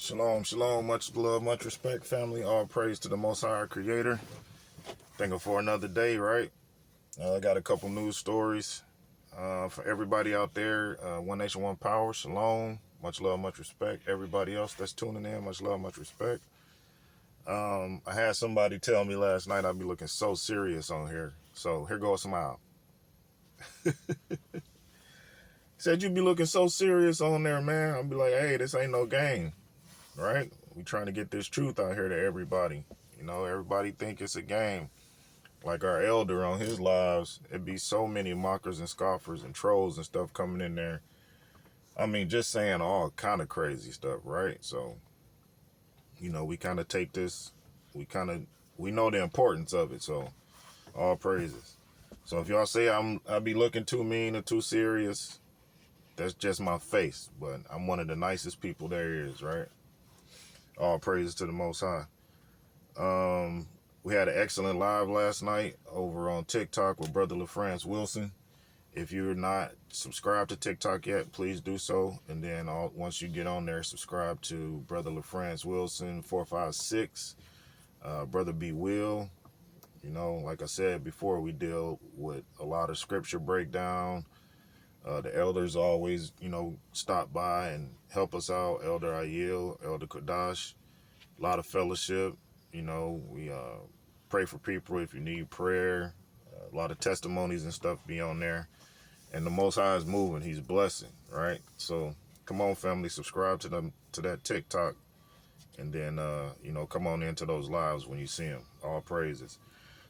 Shalom, shalom, much love, much respect, family. All praise to the Most High, our Creator. Thanking for another day, right? I got a couple news stories for everybody out there. One Nation, One Power, shalom. Much love, much respect. Everybody else that's tuning in, much love, much respect. I had somebody tell me last night I'd be looking so serious on here. So here goes a smile. Said you be looking so serious on there, man. I'll be like, hey, this ain't no game, right? We trying to get this truth out here to everybody. You know, everybody think it's a game. Like our elder on his lives, it'd be so many mockers and scoffers and trolls and stuff coming in there. I mean, just saying all kind of crazy stuff, right? So, you know, we kind of take this, we know the importance of it. So, all praises. So if y'all say I be looking too mean or too serious, that's just my face. But I'm one of the nicest people there is, right? All praises to the Most High. We had an excellent live last night over on TikTok with Brother LaFrance Wilson. If you're not subscribed to TikTok yet, please do so. And then once you get on there, subscribe to Brother LaFrance Wilson 456, Brother B Will. You know, like I said before, we deal with a lot of scripture breakdown. The elders always, you know, stop by and help us out. Elder Ayil, Elder Kadash, a lot of fellowship. You know, we pray for people if you need prayer. A lot of testimonies and stuff be on there. And the Most High is moving. He's blessing, right? So come on, family, subscribe to that TikTok. And then, you know, come on into those lives when you see them. All praises.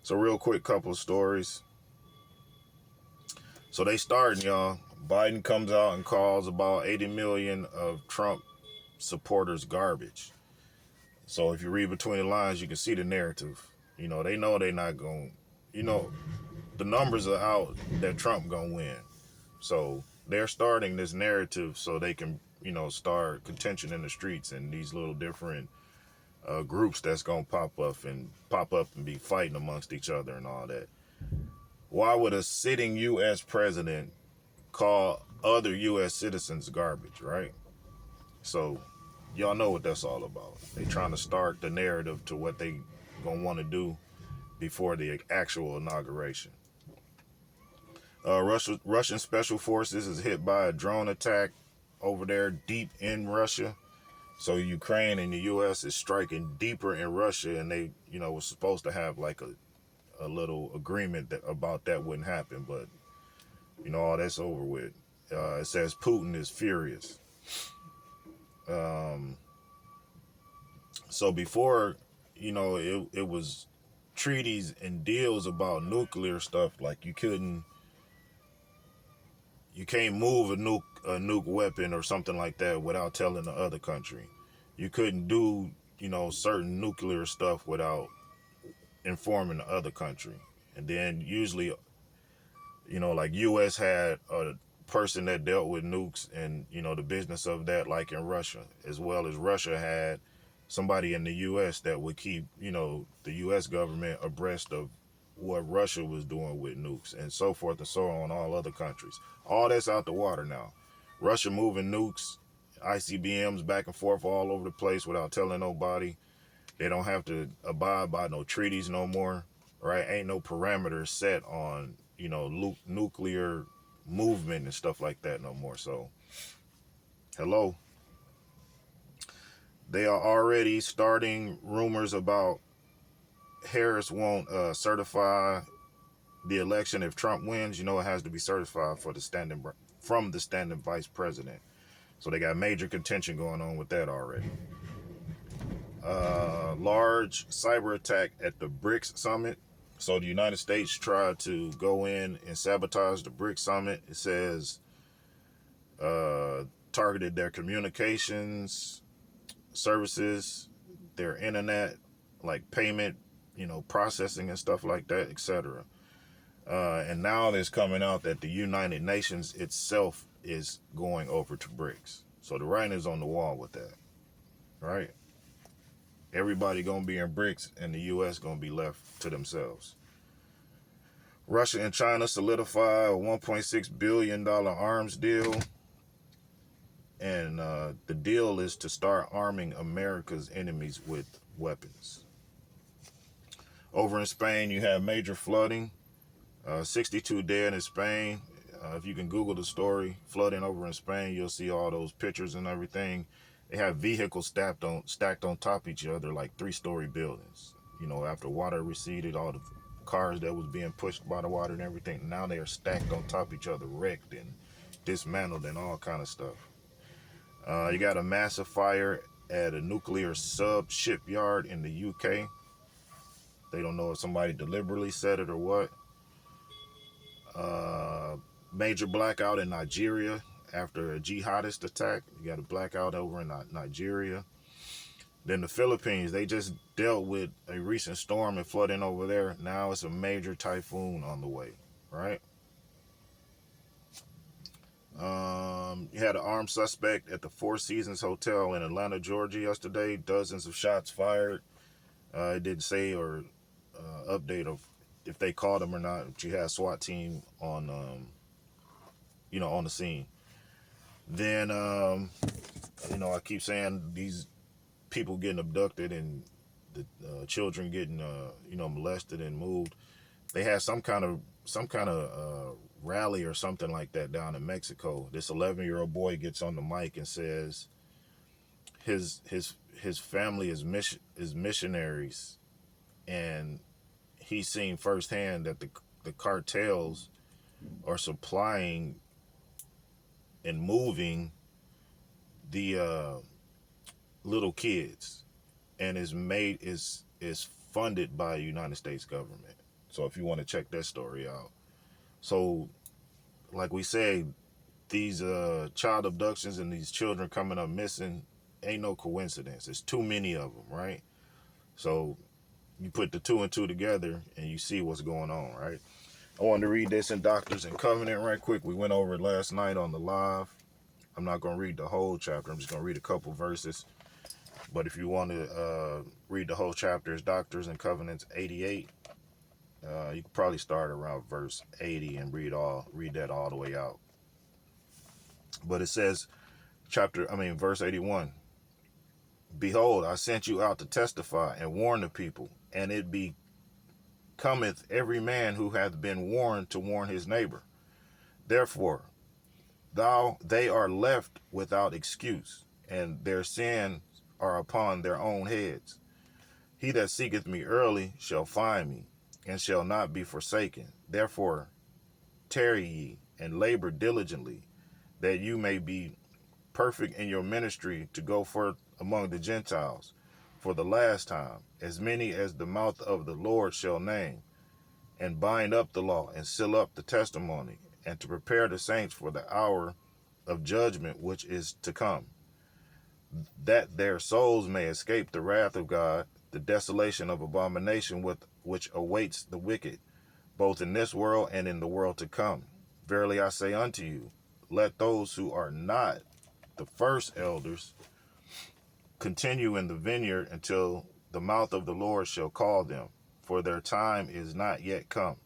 So real quick, couple of stories. So they starting, y'all. Biden comes out and calls about 80 million of Trump supporters garbage. So if you read between the lines, you can see the narrative. You know, they know they're not going, you know, the numbers are out that Trump going to win. So they're starting this narrative so they can, you know, start contention in the streets and these little different groups that's going to pop up and be fighting amongst each other and all that. Why would a sitting U.S. president call other U.S. citizens garbage, right? So y'all know what that's all about. They trying to start the narrative to what they gonna want to do before the actual inauguration. Russian special forces is hit by a drone attack over there deep in Russia. So Ukraine and the U.S. is striking deeper in Russia, and they, you know, was supposed to have like a little agreement about that wouldn't happen, but you know, all that's over with. It says Putin is furious. So before, you know, it was treaties and deals about nuclear stuff. Like you can't move a nuke weapon or something like that without telling the other country. You couldn't do, you know, certain nuclear stuff without informing the other country. And then usually, you know, like U.S. had a person that dealt with nukes and, you know, the business of that, like in Russia, as well as Russia had somebody in the U.S. that would keep, you know, the U.S. government abreast of what Russia was doing with nukes and so forth and so on, all other countries. All that's out the water now. Russia moving nukes, ICBMs back and forth all over the place without telling nobody. They don't have to abide by no treaties no more, right? Ain't no parameters set on, you know, nuclear movement and stuff like that no more. So, hello. They are already starting rumors about Harris won't certify the election if Trump wins. You know, it has to be certified from the standing vice president. So they got major contention going on with that already. Large cyber attack at the BRICS summit. So the United States tried to go in and sabotage the BRICS summit. It says targeted their communications services, their internet, like payment, you know, processing and stuff like that, etc. And now it's coming out that the United Nations itself is going over to BRICS. So the writing is on the wall with that, right? Everybody gonna be in BRICS and the U.S. gonna be left to themselves. Russia and China solidify a $1.6 billion arms deal. And the deal is to start arming America's enemies with weapons. Over in Spain, you have major flooding. 62 dead in Spain. If you can Google the story, flooding over in Spain, you'll see all those pictures and everything. They have vehicles stacked on top of each other like 3-story buildings. You know, after water receded, all the cars that was being pushed by the water and everything, now they are stacked on top of each other, wrecked and dismantled and all kind of stuff. You got a massive fire at a nuclear sub shipyard in the UK. They don't know if somebody deliberately set it or what. Major blackout in Nigeria after a jihadist attack. You got a blackout over in Nigeria. Then the Philippines, they just dealt with a recent storm and flooding over there. Now it's a major typhoon on the way, right? You had an armed suspect at the Four Seasons Hotel in Atlanta, Georgia yesterday. Dozens of shots fired. It didn't say or update of if they caught him or not. But you had a SWAT team on, on the scene. Then, I keep saying these people getting abducted and the children getting, molested and moved. They had some kind of rally or something like that down in Mexico. This 11-year-old boy gets on the mic and says his family is missionaries, and he's seen firsthand that the cartels are supplying and moving the little kids, and is funded by the United States government. So if you want to check that story out. So like we say, these child abductions and these children coming up missing ain't no coincidence. It's too many of them, right? So you put the 2 and 2 together and you see what's going on, right? I wanted to read this in Doctrines and Covenant right quick. We went over it last night on the live. I'm not going to read the whole chapter. I'm just going to read a couple verses. But if you want to read the whole chapter, it's Doctrines and Covenants 88. You could probably start around verse 80 and read that all the way out. But it says, verse 81. Behold, I sent you out to testify and warn the people, and it becometh every man who hath been warned to warn his neighbor. Therefore, they are left without excuse, and their sins are upon their own heads. He that seeketh me early shall find me, and shall not be forsaken. Therefore, tarry ye, and labor diligently, that you may be perfect in your ministry to go forth among the Gentiles, for the last time, as many as the mouth of the Lord shall name, and bind up the law, and seal up the testimony, and to prepare the saints for the hour of judgment which is to come, that their souls may escape the wrath of God, the desolation of abomination which awaits the wicked, both in this world and in the world to come. Verily I say unto you, let those who are not the first elders continue in the vineyard until the mouth of the Lord shall call them, for their time is not yet come.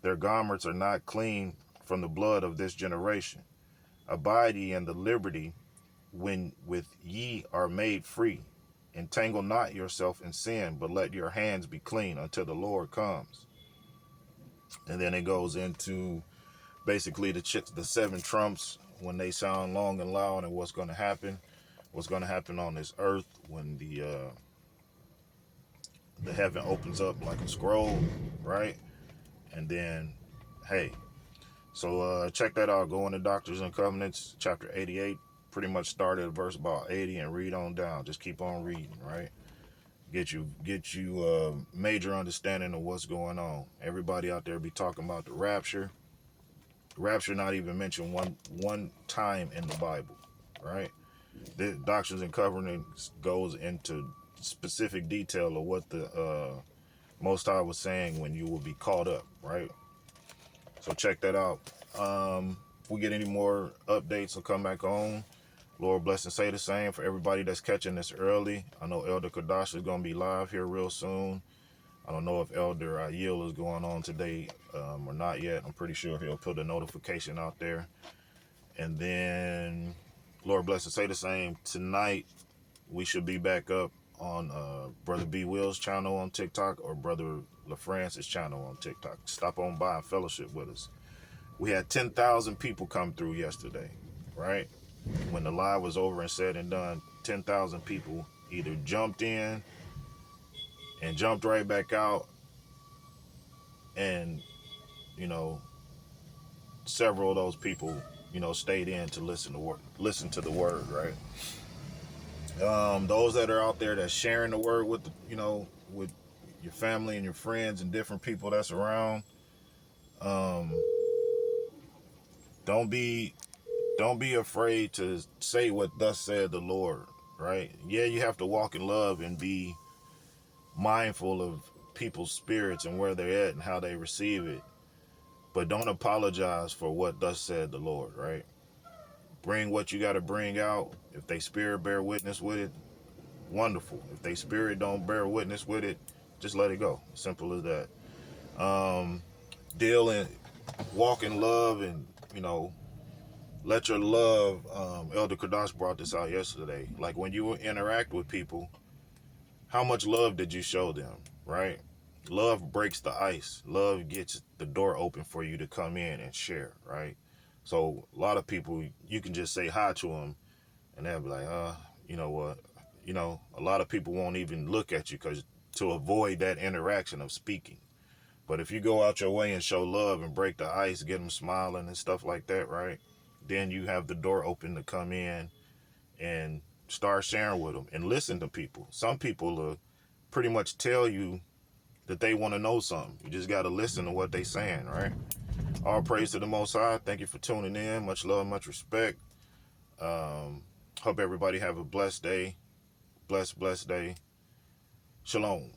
Their garments are not clean from the blood of this generation. Abide ye in the liberty when with ye are made free. Entangle not yourself in sin, but let your hands be clean until the Lord comes. And then it goes into basically the 7 trumps when they sound long and loud, and what's going to happen on this earth when the heaven opens up like a scroll, right? And then, hey, so check that out. Go into Doctrines and Covenants, chapter 88. Pretty much start at verse about 80 and read on down. Just keep on reading, right? Get you major understanding of what's going on. Everybody out there be talking about the rapture. Rapture not even mentioned one time in the Bible, right? The Doctrines and Covenants goes into specific detail of what the Most High was saying when you will be caught up, right? So check that out. If we get any more updates, I'll come back on. Lord bless and say the same for everybody that's catching this early. I know Elder Kadash is going to be live here real soon. I don't know if Elder Ayil is going on today or not yet. I'm pretty sure he'll put a notification out there. And then Lord bless and say the same. Tonight, we should be back up on Brother B. Will's channel on TikTok or Brother LaFrance's channel on TikTok. Stop on by and fellowship with us. We had 10,000 people come through yesterday, right? When the live was over and said and done, 10,000 people either jumped in and jumped right back out, and, you know, several of those people, you know, stayed in to listen to the word, right? Those that are out there that's sharing the word with, you know, with your family and your friends and different people that's around, um, don't be afraid to say what thus said the Lord, right? Yeah, you have to walk in love and be mindful of people's spirits and where they're at and how they receive it, but don't apologize for what thus said the Lord, right? Bring what you got to bring out. If they spirit bear witness with it, wonderful. If they spirit don't bear witness with it, just let it go. Simple as that. Deal and walk in love, and, you know, let your love. Elder Kadash brought this out yesterday. Like, when you interact with people, how much love did you show them, right? Love breaks the ice. Love gets the door open for you to come in and share, right? So a lot of people, you can just say hi to them and they'll be like, you know what? You know, a lot of people won't even look at you because to avoid that interaction of speaking. But if you go out your way and show love and break the ice, get them smiling and stuff like that, right? Then you have the door open to come in and start sharing with them and listen to people. Some people will pretty much tell you that they want to know something. You just got to listen to what they saying, right? All praise to the Most High. Thank you for tuning in. Much love, much respect. Hope everybody have a blessed day. Blessed day. Shalom.